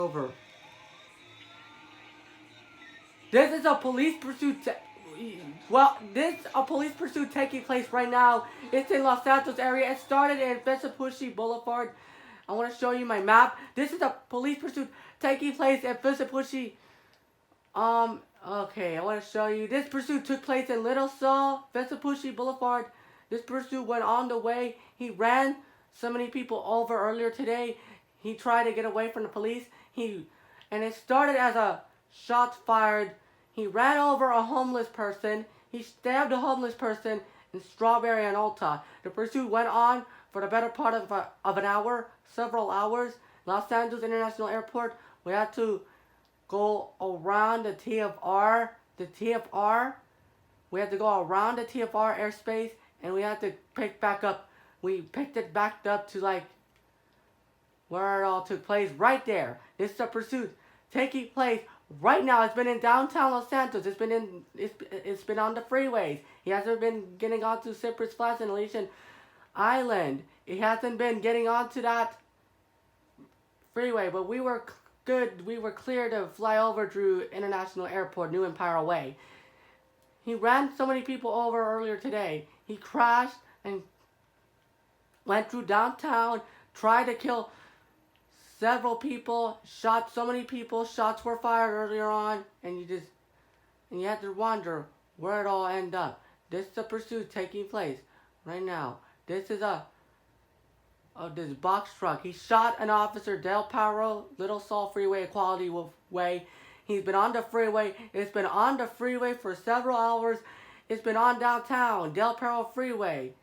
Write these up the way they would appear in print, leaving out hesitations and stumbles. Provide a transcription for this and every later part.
Over. This is a police pursuit. This is a police pursuit taking place right now. It's in Los Santos area. It started in Vespucci Boulevard. I want to show you my map. This is a police pursuit taking place at Vespucci. Okay, I want to show you. This pursuit took place in Little Saw, Vespucci Boulevard. This pursuit went on the way. He ran so many people over earlier today. He tried to get away from the police. And it started as a shots fired. He ran over a homeless person. He stabbed a homeless person in Strawberry and Alta. The pursuit went on for the better part of an hour, several hours. Los Angeles International Airport. We had to go around the TFR. We had to go around the TFR airspace, and we had to pick back up. We picked it back up to like where it all took place, right there. This is a pursuit taking place right now. It's been in downtown Los Santos. It's been on the freeways. He hasn't been getting onto Cypress Flats and Elysian Island. It hasn't been getting onto that freeway, but we were good. We were clear to fly over Drew International Airport, New Empire Way. He ran so many people over earlier today. He crashed and went through downtown, tried to kill several people, shot so many people. Shots were fired earlier on, and you had to wonder where it all ended up. This is a pursuit taking place right now. This is this box truck. He shot an officer, Del Paro, Little Saw Freeway, Equality Way. He's been on the freeway. It's been on the freeway for several hours. It's been on downtown, Del Paro Freeway.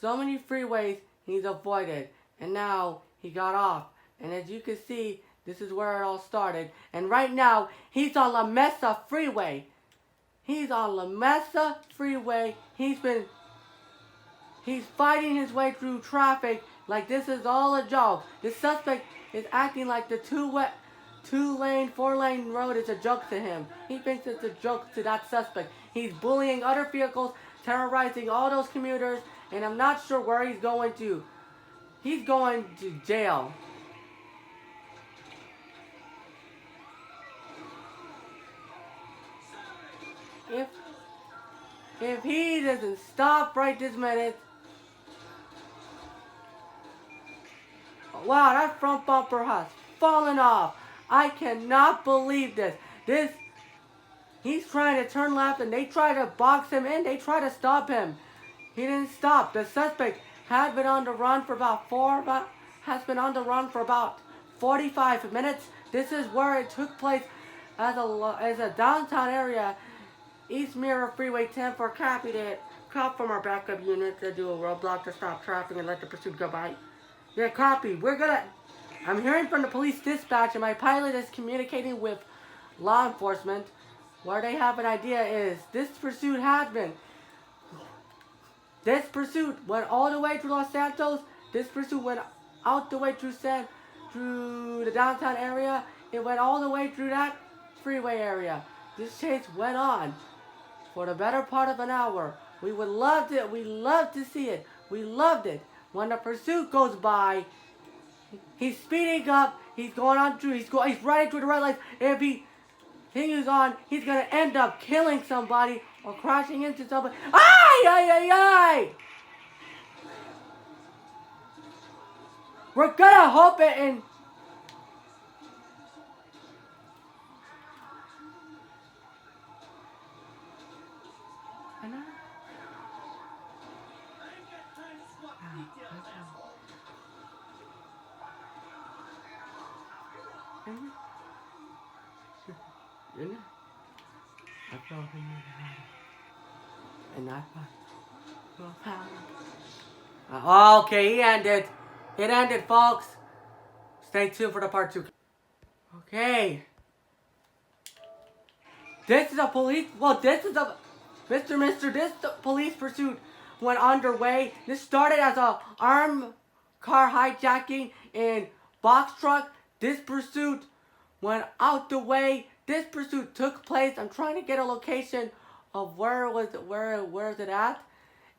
So many freeways he's avoided, and now he got off. And as you can see, this is where it all started. And right now, he's on La Mesa Freeway. He's on La Mesa Freeway. He's fighting his way through traffic like this is all a joke. The suspect is acting like the two-lane, four-lane road is a joke to him. He thinks it's a joke to that suspect. He's bullying other vehicles, terrorizing all those commuters, and I'm not sure where he's going to. He's going to jail. If he doesn't stop right this minute. Wow, that front bumper has fallen off. I cannot believe this. He's trying to turn left, and they try to box him in. They try to stop him. He didn't stop. The suspect had been on the run for about 45 minutes. This is where it took place as a downtown area. East Mirror Freeway 10 for copy that. Call from our backup unit to do a roadblock to stop traffic and let the pursuit go by. Yeah, copy. I'm hearing from the police dispatch, and my pilot is communicating with law enforcement. Where they have an idea is this pursuit went all the way through Los Santos. This pursuit went out the way through the downtown area. It went all the way through that freeway area. This chase went on for the better part of an hour. We loved to see it. We loved it. When the pursuit goes by, he's speeding up. He's going on through. He's riding through the red lights. If he continues on, he's gonna end up killing somebody or crashing into somebody. Ay! We're gonna hope it in. Okay, he ended. It ended, folks. Stay tuned for the part 2. Okay. This is a police police pursuit went underway. This started as a armed car hijacking in box truck. This pursuit went out the way. This pursuit took place. I'm trying to get a location of where is it at?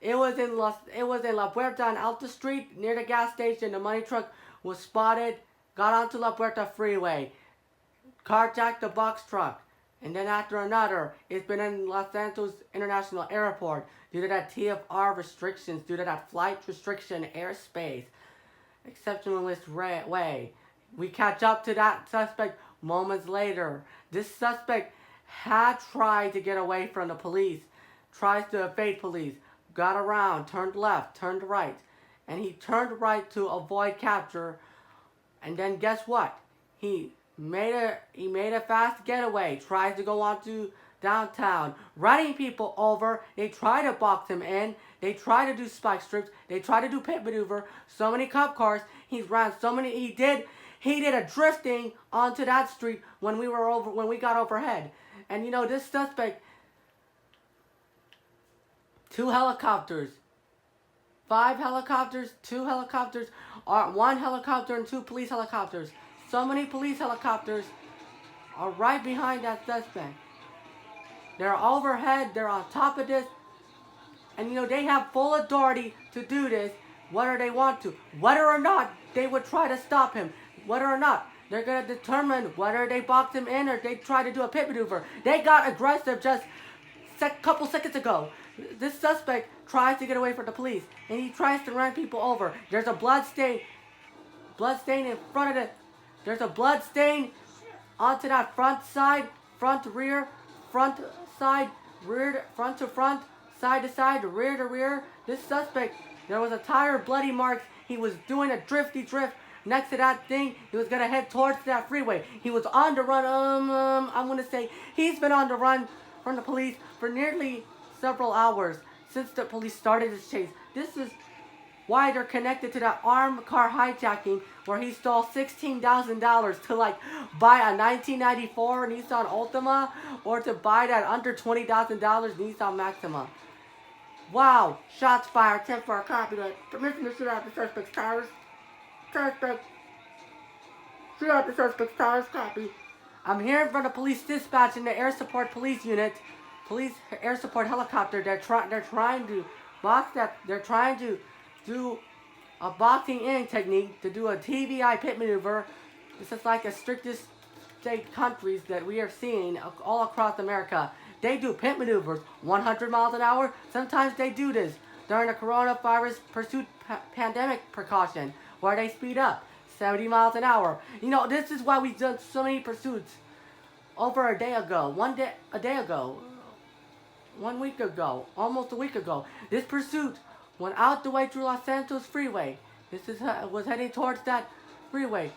It was in La Puerta on Alta Street near the gas station. The money truck was spotted got onto La Puerta Freeway, carjacked the box truck, and then after another, it's been in Los Santos International Airport due to that TFR restrictions, due to that flight restriction airspace, exceptionalist way. We catch up to that suspect moments later. This suspect had tried to get away from the police, tries to evade police, got around, turned left, turned right, and he turned right to avoid capture. And then guess what? He made a fast getaway, tries to go on to downtown, running people over. They try to box him in. They try to do spike strips. They try to do pit maneuver. So many cop cars. He's ran so many. He did a drifting onto that street when we got overhead. And you know, this suspect, 2 helicopters, 5 helicopters, 2 helicopters, or 1 helicopter and 2 police helicopters. So many police helicopters are right behind that suspect. They're overhead, they're on top of this. And you know, they have full authority to do this, whether they want to. Whether or not they would try to stop him. Whether or not they're going to determine whether they box him in or they try to do a pit maneuver. They got aggressive just a couple seconds ago. This suspect tries to get away from the police, and he tries to run people over. There's a blood stain in front of it. There's a blood stain onto that front side, front rear, front side, rear, front to front, side to side, rear to rear. This suspect, there was a tire bloody marks. He was doing a drifty drift next to that thing. He was gonna head towards that freeway. He was on the run. I'm gonna say he's been on the run from the police for nearly several hours since the police started his chase. This is why they're connected to that armed car hijacking where he stole $16,000 to like buy a 1994 Nissan Altima or to buy that under $20,000 Nissan Maxima. Wow, shots fired, 10 for a copy. Permission to shoot out the suspect's tires. Suspect, shoot out the suspect's tires, copy. I'm hearing from the police dispatch in the air support police unit, police air support helicopter. They're trying to box that. They're trying to do a boxing in technique to do a TBI pit maneuver. This is like the strictest state countries that we are seeing all across America. They do pit maneuvers 100 miles an hour. Sometimes they do this during the coronavirus pursuit pandemic precaution where they speed up 70 miles an hour. You know, this is why we've done so many pursuits over a day ago, 1 week ago, almost a week ago. This pursuit went out the way through Los Santos Freeway. Was heading towards that freeway.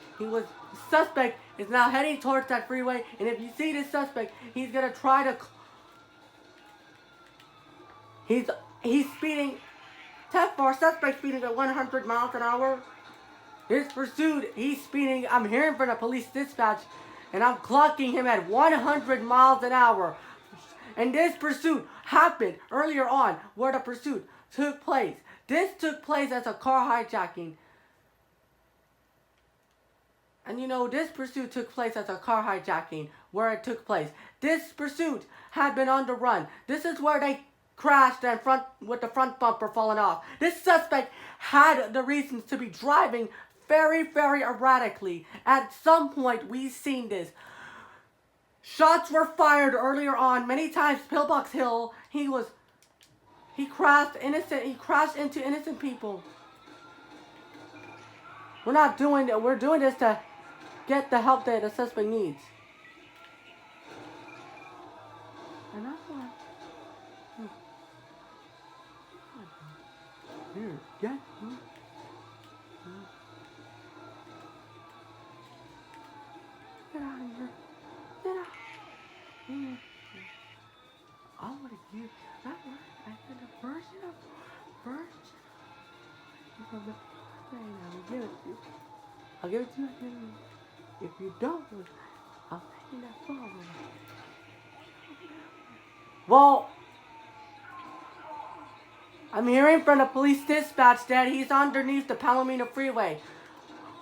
Suspect is now heading towards that freeway, and if you see this suspect, he's gonna try to. He's speeding. Suspect speeding at 100 miles an hour. His pursuit, he's speeding. I'm hearing from the police dispatch, and I'm clocking him at 100 miles an hour. And this pursuit happened earlier on where the pursuit took place. This took place as a car hijacking. And you know, this pursuit took place as a car hijacking where it took place. This pursuit had been on the run. This is where they crashed and with the front bumper falling off. This suspect had the reasons to be driving very, very erratically. At some point, we've seen this. Shots were fired earlier on many times. Pillbox Hill. He crashed into innocent people. We're doing this to get the help that the suspect needs. And that's why. Here, get. Get out of here. Get out. I want to give that one. I said a version of from the thing. I'll give it to you. I'll give it to you. If you don't, I'll pay you that phone. Well, I'm hearing from the police dispatch that he's underneath the Palomino Freeway.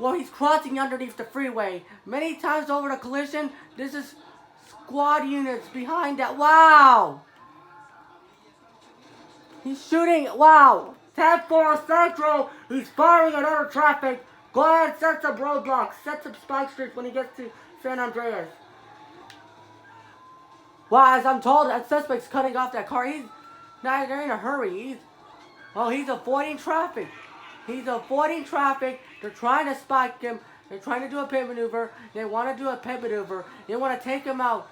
Well, he's crossing underneath the freeway. Many times over the collision, this is squad units behind that. Wow! He's shooting. Wow! 10-4 Central. He's firing at other traffic Go ahead, set some roadblocks. Set some spike strips when he gets to San Andreas. Well, as I'm told, that suspect's cutting off that car. He's not in a hurry. He's avoiding traffic. He's avoiding traffic. They're trying to spike him. They're trying to do a pit maneuver. They want to do a pit maneuver. They want to take him out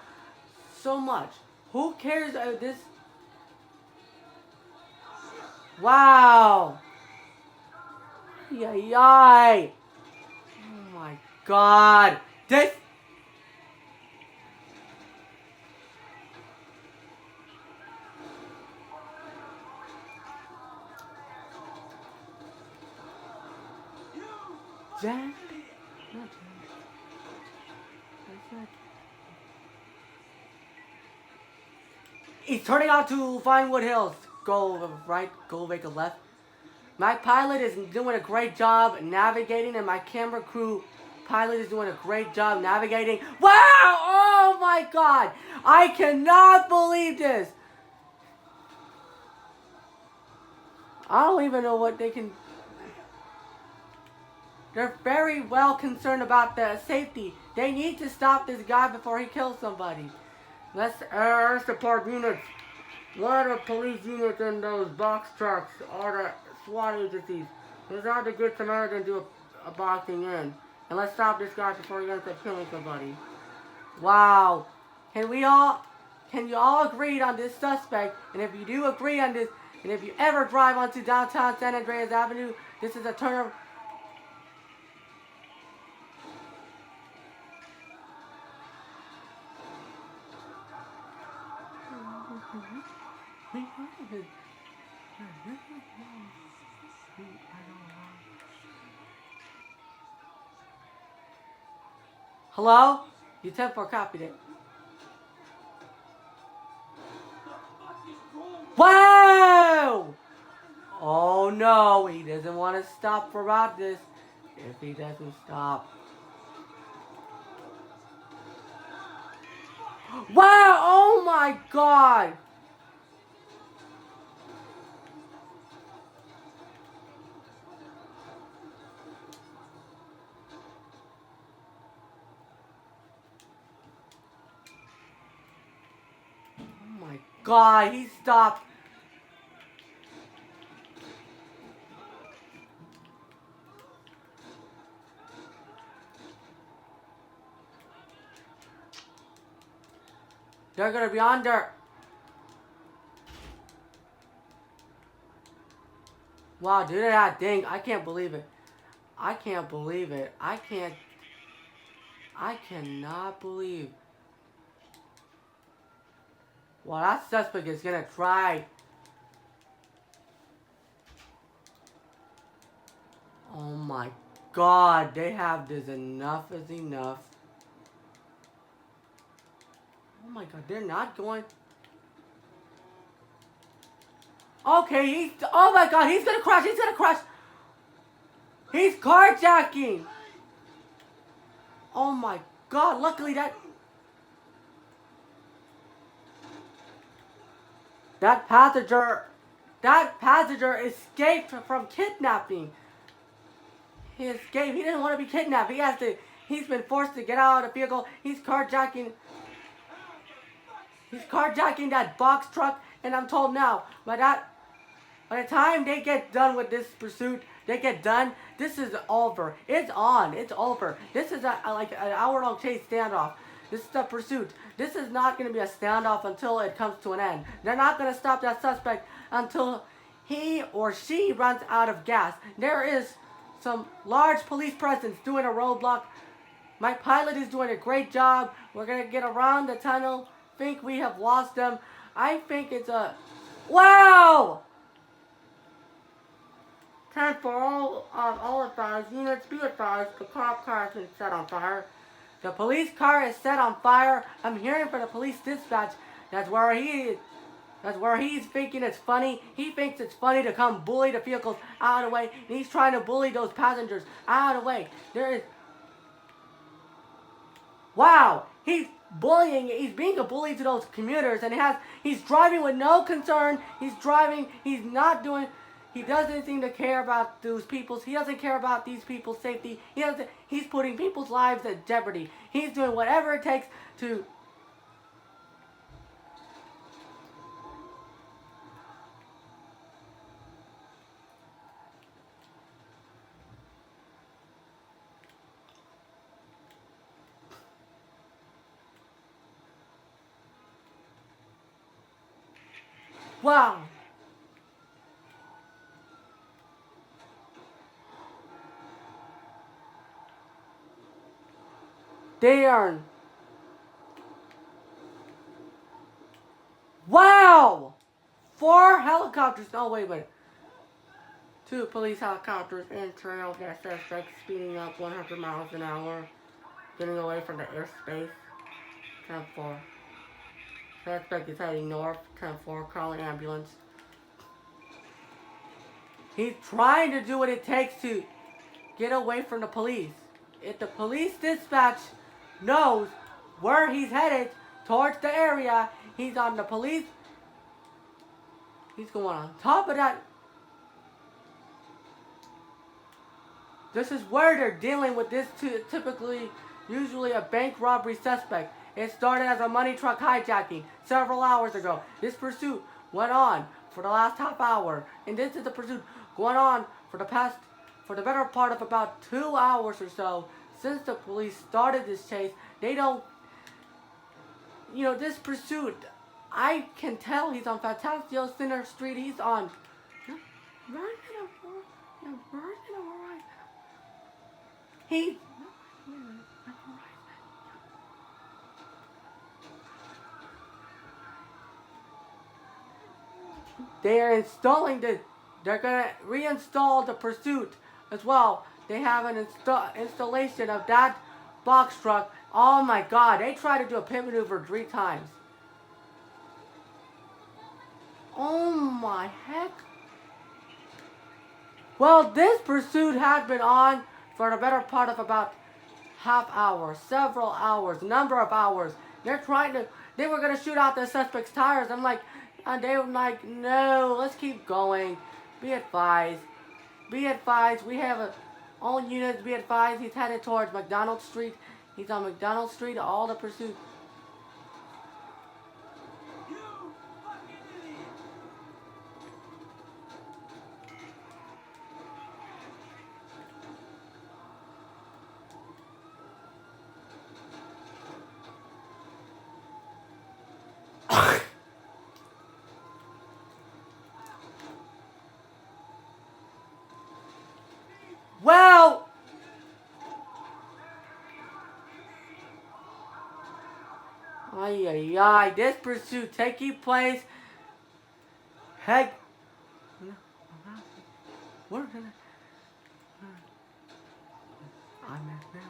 so much. Who cares this? Wow. Yay. Oh my God. This. Jack? Not Jack. He's turning out to Vinewood Hills. Go right, go make a left. My pilot is doing a great job navigating, and my camera crew pilot is doing a great job navigating. Wow! Oh my God! I cannot believe this! I don't even know what they can... They're very well concerned about the safety. They need to stop this guy before he kills somebody. Let's air support units. What are the police units in those box trucks or the SWAT agencies? Let's have the Good Samaritan do a boxing in. And let's stop this guy before he ends up killing somebody. Wow. Can you all agree on this suspect? And if you do agree on this, and if you ever drive onto downtown San Andreas Avenue, this is a turn of... Hello? You 10-4 copied it. Wow! Oh no, he doesn't want to stop for about this. If he doesn't stop. Wow! Oh my God! Oh my God, he stopped. They're gonna be under. Wow, dude, that dang, I can't believe it. I can't believe it. I cannot believe. Well, that suspect is gonna try. Oh my God, they have this. Enough is enough. Oh my God, they're not going. Okay, oh my God, he's gonna crash, he's gonna crash. He's carjacking. Oh my God, luckily that passenger escaped from kidnapping. He escaped. He didn't want to be kidnapped. He's been forced to get out of the vehicle. He's carjacking that box truck, and I'm told now, by the time they get done with this pursuit, this is over. It's on. It's over. This is like an hour-long chase standoff. This is the pursuit. This is not going to be a standoff until it comes to an end. They're not going to stop that suspect until he or she runs out of gas. There is some large police presence doing a roadblock. My pilot is doing a great job. We're going to get around the tunnel. Think we have lost them. I think it's a... Wow! 10 for all advised units, be advised, the cop car has been set on fire. The police car is set on fire. I'm hearing from the police dispatch. That's where he's thinking it's funny. He thinks it's funny to come bully the vehicles out of the way. And he's trying to bully those passengers out of the way. Wow! He's bullying. He's being a bully to those commuters, and he's driving with no concern. He's driving. He's not doing. He doesn't seem to care about those people's. He doesn't care about these people's safety. He's putting people's lives at jeopardy. He's doing whatever it takes to. Wow. They are. Wow! 4 helicopters. Oh, wait a minute. 2 police helicopters and trail their suspects speeding up 100 miles an hour, getting away from the airspace. 10-4. Suspect is heading north. 10-4. Calling ambulance. He's trying to do what it takes to get away from the police. If the police dispatch knows where he's headed towards the area, he's on the police. He's going on top of that. This is where they're dealing with this usually a bank robbery suspect. It started as a money truck hijacking several hours ago. This pursuit went on for the last half hour, and this is the pursuit going on for the better part of about 2 hours or so since the police started this chase. They don't, this pursuit, I can tell he's on Fantasio Center Street. He's on, they're gonna reinstall the pursuit as well. They have an installation of that box truck. Oh my god, they tried to do a pit maneuver 3 times. Oh my heck. Well, this pursuit had been on for the better part of about half hour, several hours, number of hours. They were gonna shoot out the suspect's tires. They were like, no, let's keep going. Be advised. Be advised. We have all units. Be advised. He's headed towards McDonald Street. He's on McDonald Street. All the pursuit. Well, this pursuit taking place. Heck, we're gonna. I'm at now.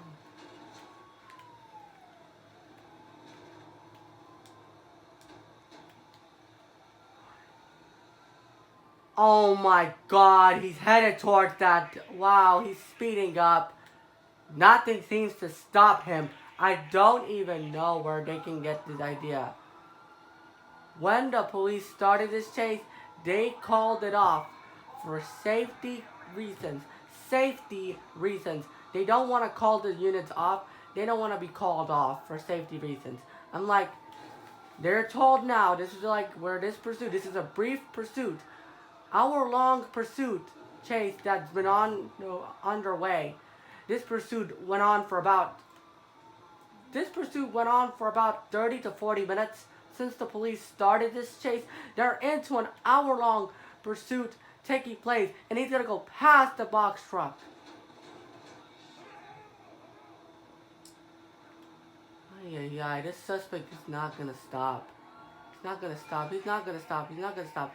Oh my god, he's headed towards that. Wow, he's speeding up. Nothing seems to stop him. I don't even know where they can get this idea. When the police started this chase, they called it off for safety reasons. Safety reasons. They don't want to call the units off. They don't want to be called off for safety reasons. I'm like, they're told now, this is like where this pursuit, this is a brief pursuit. Hour-long pursuit chase that's been underway. This pursuit went on for about 30 to 40 minutes since the police started this chase. They're into an hour-long pursuit taking place, and he's gonna go past the box truck. This suspect is not gonna stop. He's not gonna stop. He's not gonna stop. He's not gonna stop.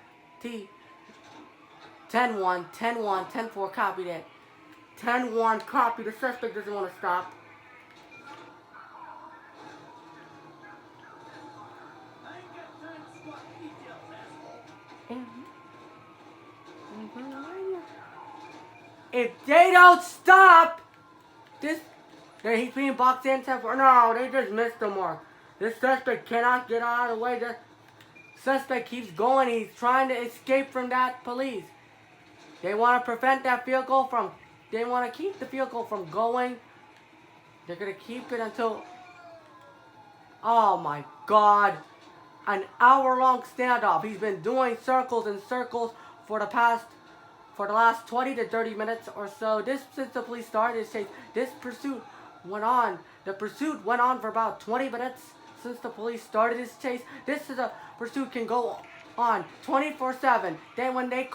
10-1, 10-1, 10-4, copy that. 10-1, copy. The suspect doesn't want to stop. If they don't stop, he's being boxed in. No, they just missed the mark. This suspect cannot get out of the way. The suspect keeps going. He's trying to escape from that police. They want to prevent that vehicle from, they want to keep the vehicle from going. They're going to keep it until, oh my God, an hour-long standoff. He's been doing circles and circles for the last 20 to 30 minutes or so. Since the police started his chase, this pursuit went on. The pursuit went on for about 20 minutes since the police started his chase. This is a pursuit can go on 24/7. Then when they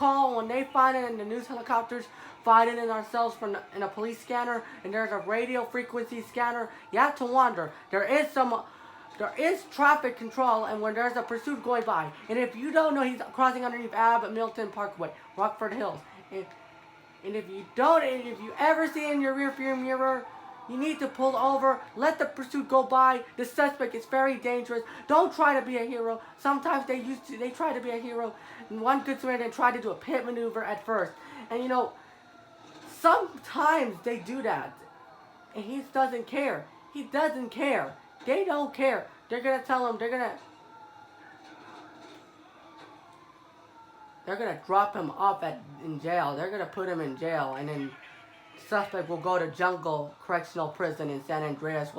find it in the news helicopters, find it in ourselves in a police scanner, and there's a radio frequency scanner, you have to wonder. There is traffic control, and when there's a pursuit going by, and if you don't know, he's crossing underneath Abbott Milton Parkway, Rockford Hills. And if you ever see in your rearview mirror, you need to pull over, let the pursuit go by. The suspect is very dangerous. Don't try to be a hero. Sometimes they try to be a hero. And one good Samaritan tried to do a pit maneuver at first. And you know, sometimes they do that. And he doesn't care. He doesn't care. They don't care. They're going to tell him, they're going to drop him off in jail. They're going to put him in jail, and then the suspect will go to Jungle Correctional Prison in San Andreas.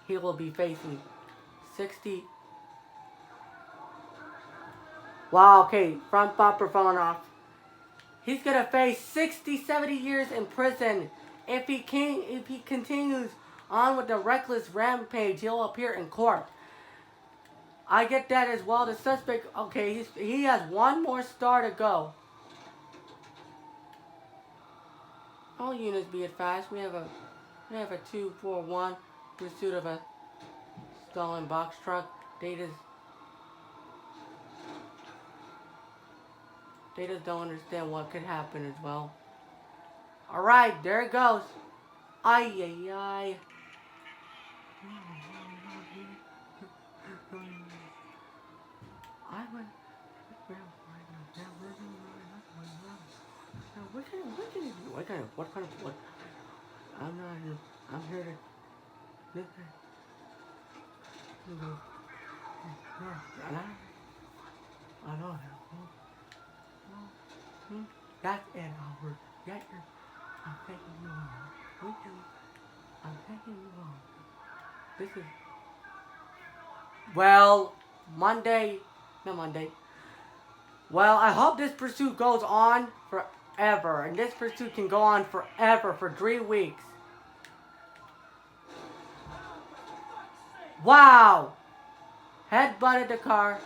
He will be facing 60. Wow, okay, front bumper falling off. He's going to face 60, 70 years in prison. If he continues on with the reckless rampage, he'll appear in court. I get that as well. The suspect, okay, he has one more star to go. All units be advised. We have a 241 pursuit of a stolen box truck. They just don't understand what could happen as well. All right, there it goes. Ay ay ay. What? I'm here to. I know. That's it, Albert. I'm taking you on. I'm taking you on. This is. Well, not Monday. Well, I hope this pursuit goes on forever. And this pursuit can go on forever for 3 weeks. Wow! Head-butted the car.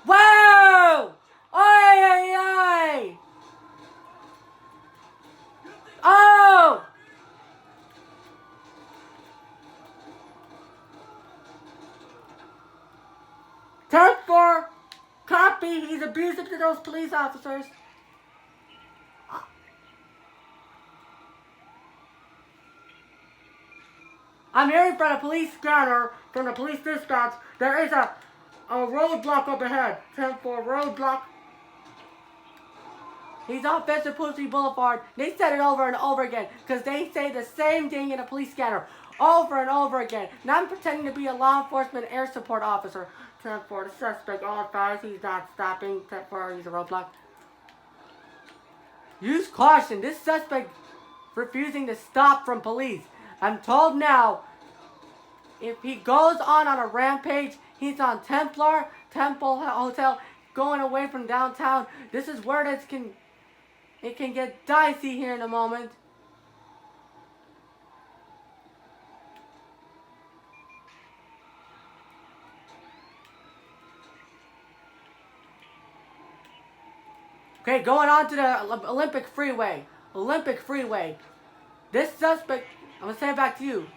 Wow! Ay, ay, ay! Oh! Take 4. Copy. He's abusive to those police officers. I'm hearing from the police scanner, from the police dispatch, there is a roadblock up ahead. 10-4 roadblock. He's on Vespucci Boulevard. They said it over and over again because they say the same thing in a police scanner over and over again. And I'm pretending to be a law enforcement air support officer. 10-4, the suspect all advised he's not stopping. 10-4, he's a roadblock. Use caution. This suspect refusing to stop from police. I'm told now, if he goes on a rampage, he's on Temple Hotel, going away from downtown. This is where it can get dicey here in a moment. Okay, going on to the Olympic Freeway. This suspect, I'm going to say it back to you.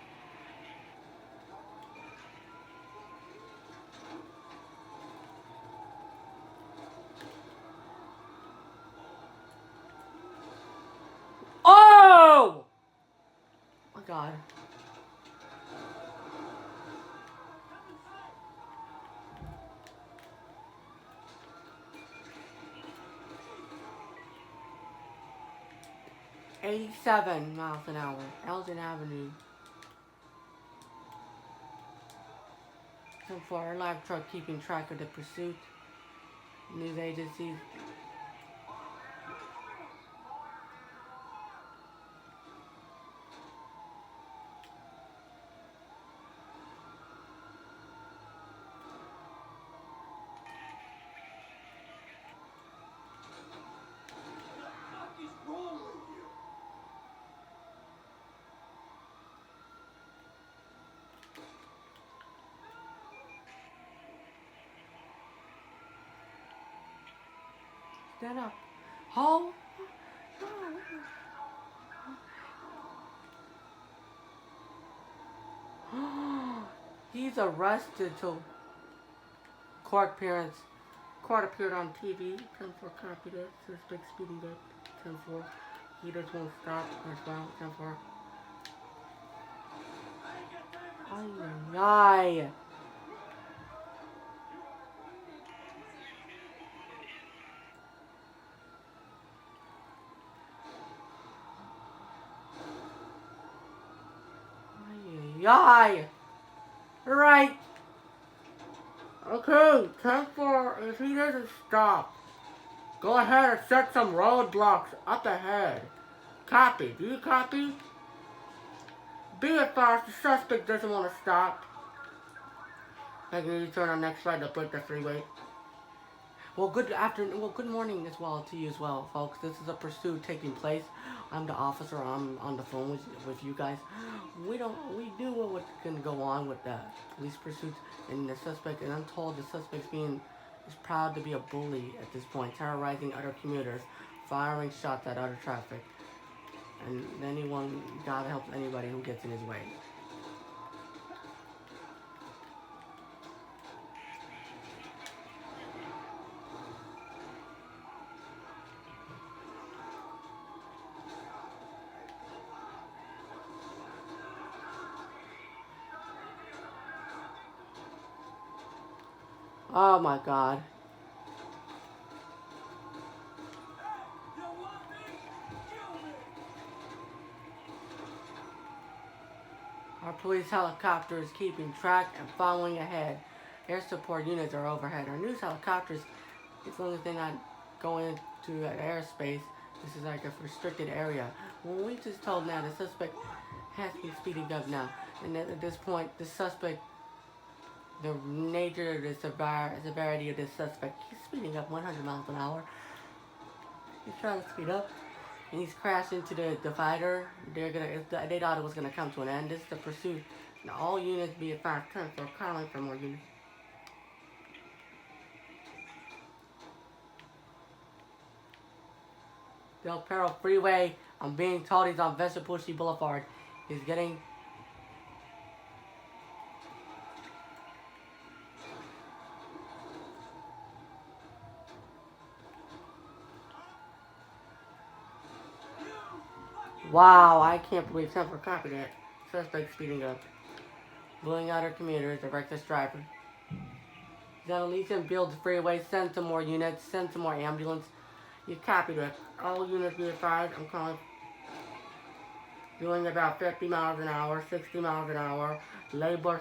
Oh! My God. $87 miles an hour. Elgin Avenue. So far, our live truck keeping track of the pursuit. News agencies. Stand up. Oh. He's arrested till court appearance. Court appeared on TV. 10-4 copy that. Suspect speeding up. 10-4. He just won't stop. That's well. 10-4. Ay, ay. Ay. Right. Okay, 10-4, if he doesn't stop, go ahead and set some roadblocks up ahead. Copy. Do you copy? Be advised, the suspect doesn't want to stop. Making a U-turn on next side to break the freeway. Well, good afternoon. Well, good morning as well to you as well, folks. This is a pursuit taking place. I'm the officer. I'm on the phone with you guys. We knew what was going to go on with the police pursuits and the suspect. And I'm told the suspect's is proud to be a bully at this point, terrorizing other commuters, firing shots at other traffic, and anyone, God helps anybody who gets in his way. Oh my God. Our police helicopter is keeping track and following ahead. Air support units are overhead. Our news helicopters, as long as they're not going into airspace, this is like a restricted area. Well, we just told now the suspect has been speeding up now. And at this point, the suspect, the nature of the severity of this suspect, he's speeding up 100 miles an hour. He's trying to speed up, and he's crashed into the divider. They thought it was gonna come to an end. This is the pursuit. Now all units be at 510 for calling for more units. Del Perro Freeway. I'm being told he's on Vespucci Boulevard. He's getting. Wow, I can't believe Temper copied that. Suspect speeding up. Blowing out our commuters, the reckless driver. Leeson builds freeway, send some more units, send some more ambulance. You copied it. All units be advised, I'm calling. Doing about 50 miles an hour, 60 miles an hour. Labor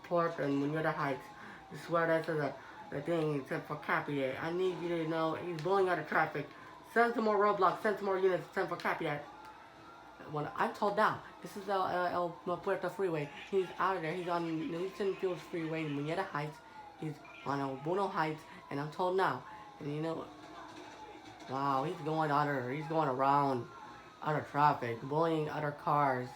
Port and Munita Heights. I swear that's the thing, except for copy it. I need you to know he's blowing out of traffic. Send some more roadblocks, send some more units, send for copy that. When I'm told now, this is El Puerto Freeway. He's out of there. He's on Newton Fields Freeway in Munita Heights. He's on El Bueno Heights, and I'm told now. And you know, wow, he's going around other traffic, bullying other cars,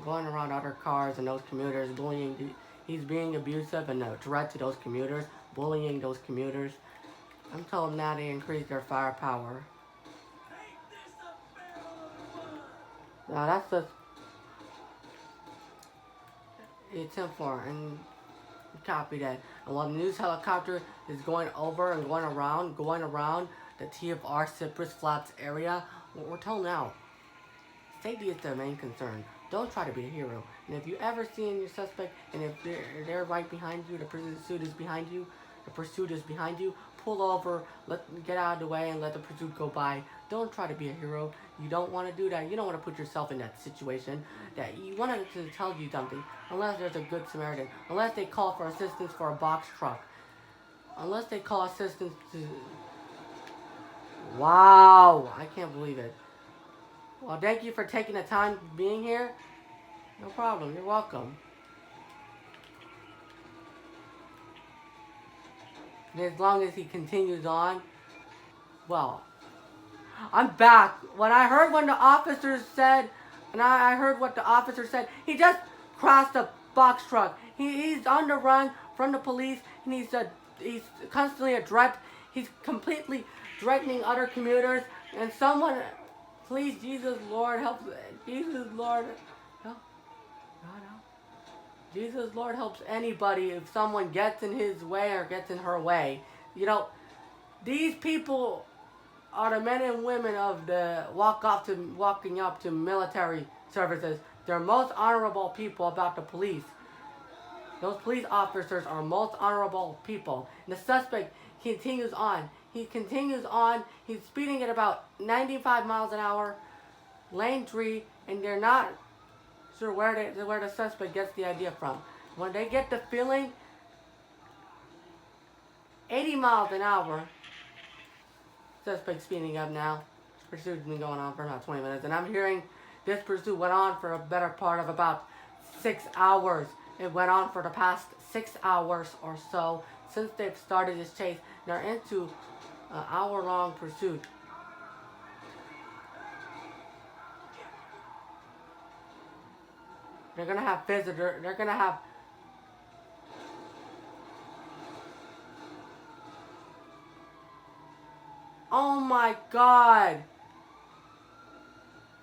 going around other cars and those commuters, bullying. He's being abusive and a threat to those commuters, bullying those commuters. I'm told now they increase their firepower. Now that's just it's 10-4 and copy that. And while the news helicopter is going over and going around the TFR Cypress Flats area, what we're told now, safety is the main concern. Don't try to be a hero. And if you ever see your suspect and if they're right behind you, the pursuit is behind you, pull over, get out of the way and let the pursuit go by. Don't try to be a hero. You don't want to do that. You don't want to put yourself in that situation. That you want to tell you something. Unless there's a good Samaritan. Unless they call for assistance for a box truck. Unless they call assistance to... Wow. I can't believe it. Well, thank you for taking the time being here. No problem. You're welcome. And as long as he continues on, well, I'm back. When the officer said, and I heard what the officer said, he just crossed a box truck. He's on the run from the police, and he's constantly a threat. He's completely threatening other commuters, and someone, please, Jesus Lord, help, Jesus Lord, help, God help. Jesus Lord helps anybody if someone gets in his way or gets in her way. You know, these people are the men and women of the walking up to military services. They're most honorable people about the police. Those police officers are most honorable people. And the suspect continues on. He continues on. He's speeding at about 95 miles an hour, lane 3, and they're not sure where the suspect gets the idea from. When they get the feeling, 80 miles an hour, suspect speeding up now. This pursuit's been going on for about 20 minutes, and I'm hearing this pursuit went on for a better part of about 6 hours. It went on for the past 6 hours or so since they've started this chase. They're into an hour-long pursuit. They're gonna have visitors. They're gonna have. Oh my God!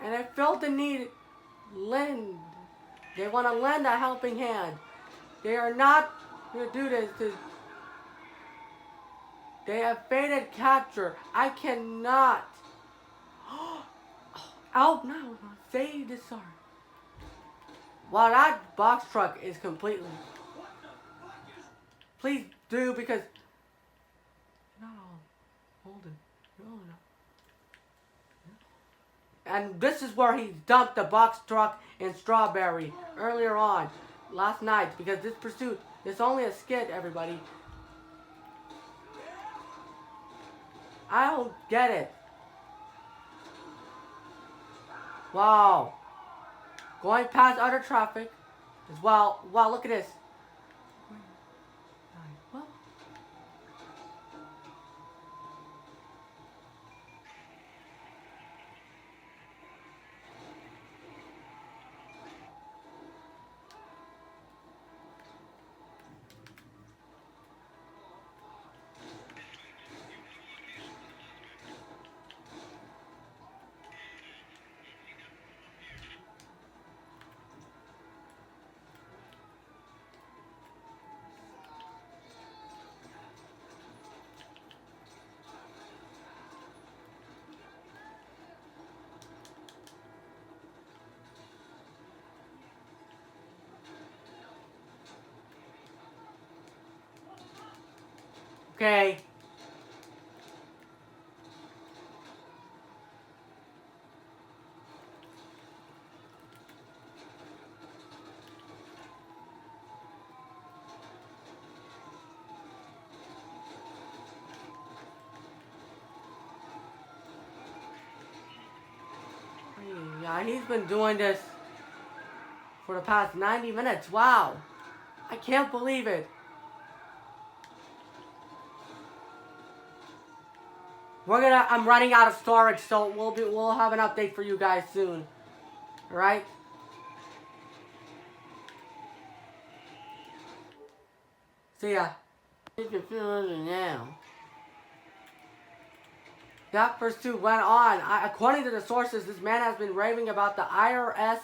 And I felt the need. They want to lend a helping hand. They are not going to do this. They have fated capture. I cannot. Oh no! Say this, sorry. Well, that box truck is completely. Please do, because. No, hold it. No. And this is where he dumped the box truck in Strawberry earlier on, last night, because this pursuit is only a skit, everybody. I don't get it. Wow. Going past other traffic as well. Wow, look at this. Well. Okay. Yeah, he's been doing this for the past 90 minutes. Wow. I can't believe it. I'm running out of storage, so we'll have an update for you guys soon. Alright? See ya. Now. That pursuit went on. According to the sources, this man has been raving about the IRS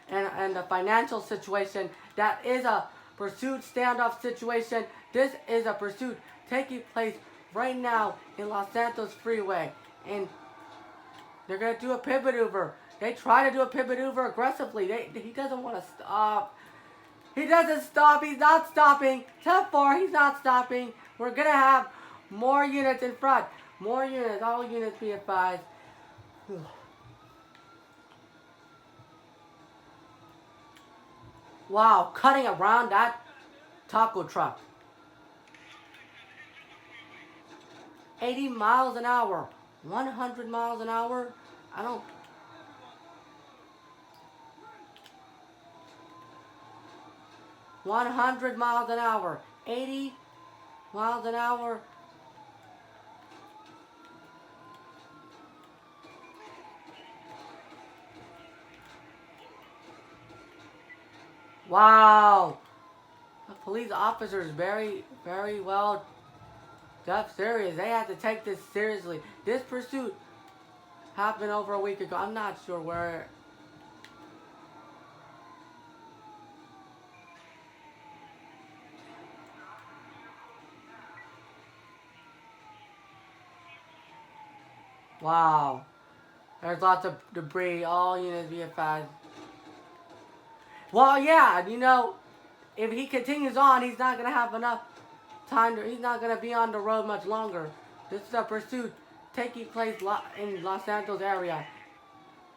and the financial situation. That is a pursuit standoff situation. This is a pursuit taking place right now in Los Santos Freeway. And they're going to do a pivot over. They try to do a pivot over aggressively. He doesn't want to stop. He doesn't stop. He's not stopping. 10-4, he's not stopping. We're going to have more units in front. More units. All units be advised. Wow, cutting around that taco truck. 80 miles an hour. 100 miles an hour. I don't... 100 miles an hour. 80 miles an hour. Wow. The police officers very, very well That's serious. They have to take this seriously. This pursuit happened over a week ago. I'm not sure where. Wow. There's lots of debris. All units be advised. Well, yeah, if he continues on, he's not gonna have enough time. He's not gonna be on the road much longer. This is a pursuit taking place in Los Santos area.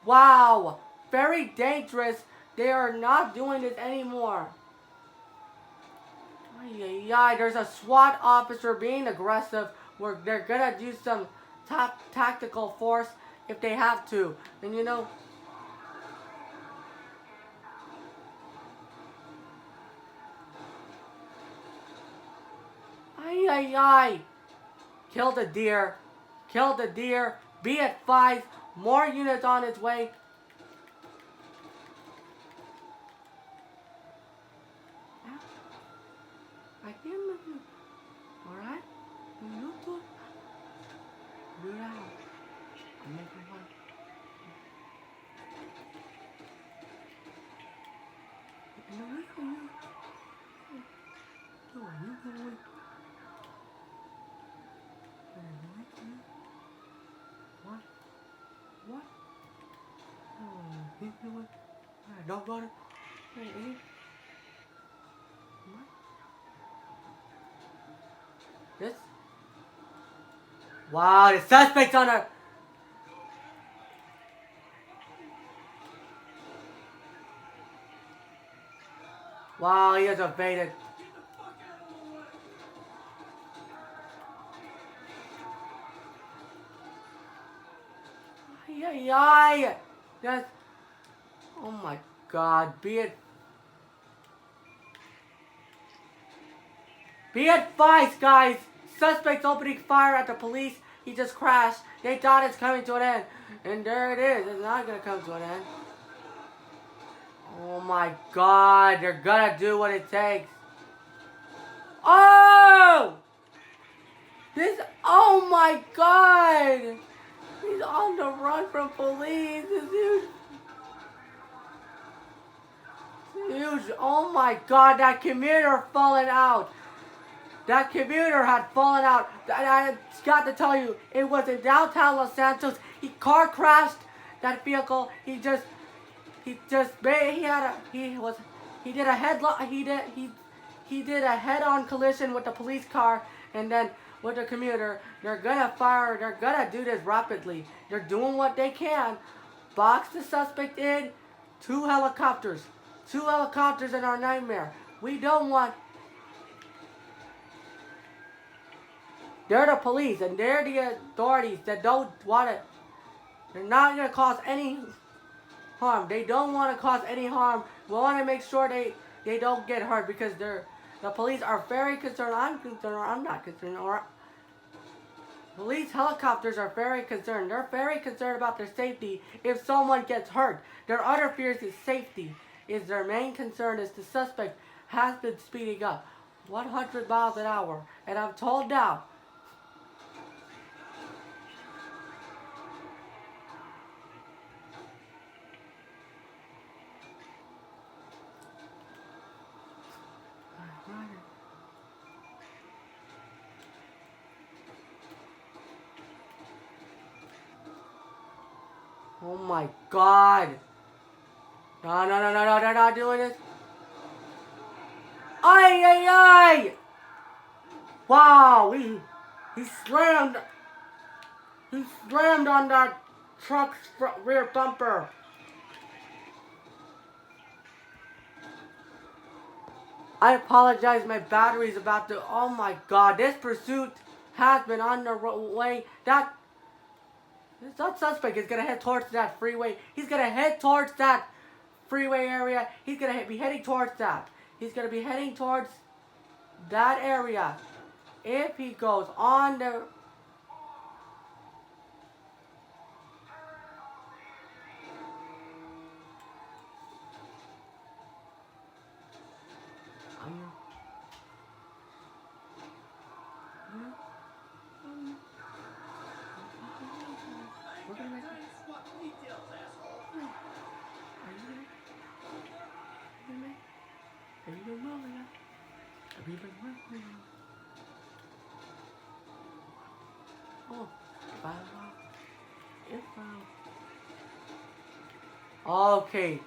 Wow, very dangerous. They are not doing this anymore. Yeah, there's a SWAT officer being aggressive. Where they're gonna do some top tactical force if they have to. And ay ay ay. Kill the deer. Kill the deer. Be advised. More units on its way. I hear you. Alright? You good? Yeah. I'm making one. No, we can you. No, you can wait. What? What? Oh, you can wait. Don't run it. Hey. What? This? Wow, the suspect's on her. Wow, he has evaded. Ay, ay, ay. That's. Oh my god. Be advised, guys. Suspects opening fire at the police. He just crashed. They thought it's coming to an end. And there it is. It's not going to come to an end. Oh my god. They're going to do what it takes. Oh! Oh my god. He's on the run from police. This huge. Huge. Oh my god. That commuter fallen out. That commuter had fallen out. I got to tell you, it was in downtown Los Santos. He car crashed that vehicle. He did a head-on collision with the police car and then with the commuter. They're gonna do this rapidly. They're doing what they can. Box the suspect in. Two helicopters in our nightmare. We don't want. They're the police and they're the authorities that don't want it. They're not going to cause any harm. They don't want to cause any harm. We want to make sure they don't get hurt because the police are very concerned. I'm concerned or I'm not concerned. Police helicopters are very concerned. They're very concerned about their safety if someone gets hurt. Their other fears is safety. Is their main concern is the suspect has been speeding up 100 miles an hour. And I'm told now, oh my god. No, they're not doing this. Ay, ay, ay! Wow, he slammed on that truck's rear bumper. I apologize, my battery's about to, oh my god, this pursuit has been on the way. That suspect is gonna head towards that freeway. He's gonna head towards that freeway area. He's gonna be heading towards that. He's gonna be heading towards that area. If he goes on the Oh, okay.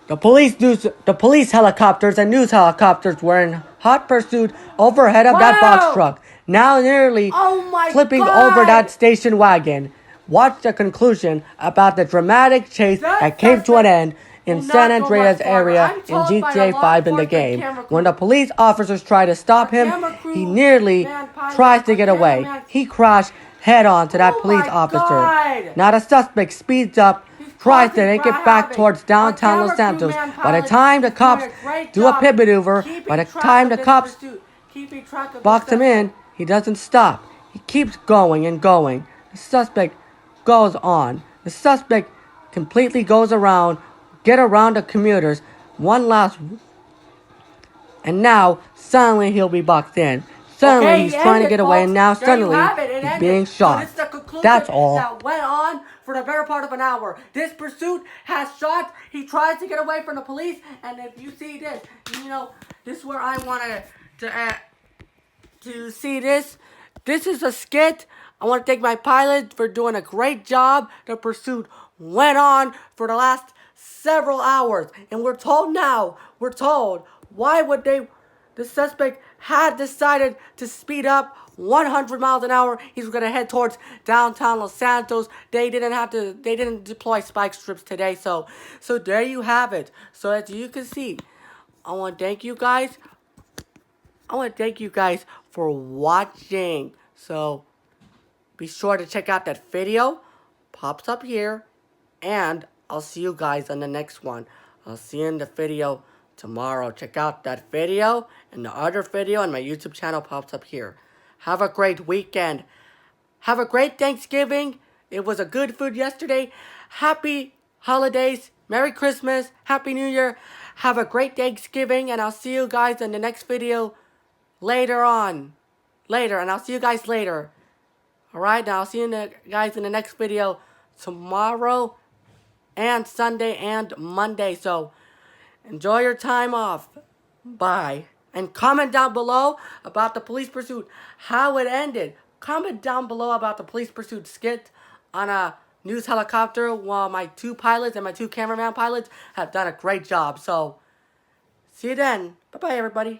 The police helicopters and news helicopters were in hot pursuit overhead of that box truck, now nearly flipping over that station wagon. Watch the conclusion about the dramatic chase that came to an end in San Andreas area in GTA 5 in the game. When the police officers try to stop him, he nearly tries to get away. He crashed head on to that police officer. Now the suspect speeds up, tries to make it back towards downtown Los Santos. By the time the cops do a pit maneuver, by the time the cops box him in, he doesn't stop. He keeps going and going. The suspect goes on. The suspect completely goes around, get around the commuters, one last, and now suddenly he'll be boxed in. Suddenly he's trying to get away, and now suddenly he's being shot. That's all. That went on for the better part of an hour. This pursuit has shot. He tries to get away from the police, and if you see this, this is where I wanted to see this. This is a skit. I want to thank my pilot for doing a great job. The pursuit went on for the last several hours, and we're told why would the suspect had decided to speed up 100 miles an hour. He's going to head towards downtown Los Santos. They didn't deploy spike strips today. So there you have it. So as you can see, I want to thank you guys. For watching. So be sure to check out that video. Pops up here. And I'll see you guys on the next one. I'll see you in the video tomorrow. Check out that video and the other video on my YouTube channel pops up here. Have a great weekend. Have a great Thanksgiving. It was a good food yesterday. Happy holidays. Merry Christmas. Happy New Year. Have a great Thanksgiving. And I'll see you guys in the next video later. And I'll see you guys later. Alright, now I'll see you guys in the next video tomorrow and Sunday and Monday. So enjoy your time off. Bye. And comment down below about the police pursuit, how it ended. Comment down below about the police pursuit skit on a news helicopter while my 2 pilots and my 2 cameraman pilots have done a great job. So, see you then. Bye-bye, everybody.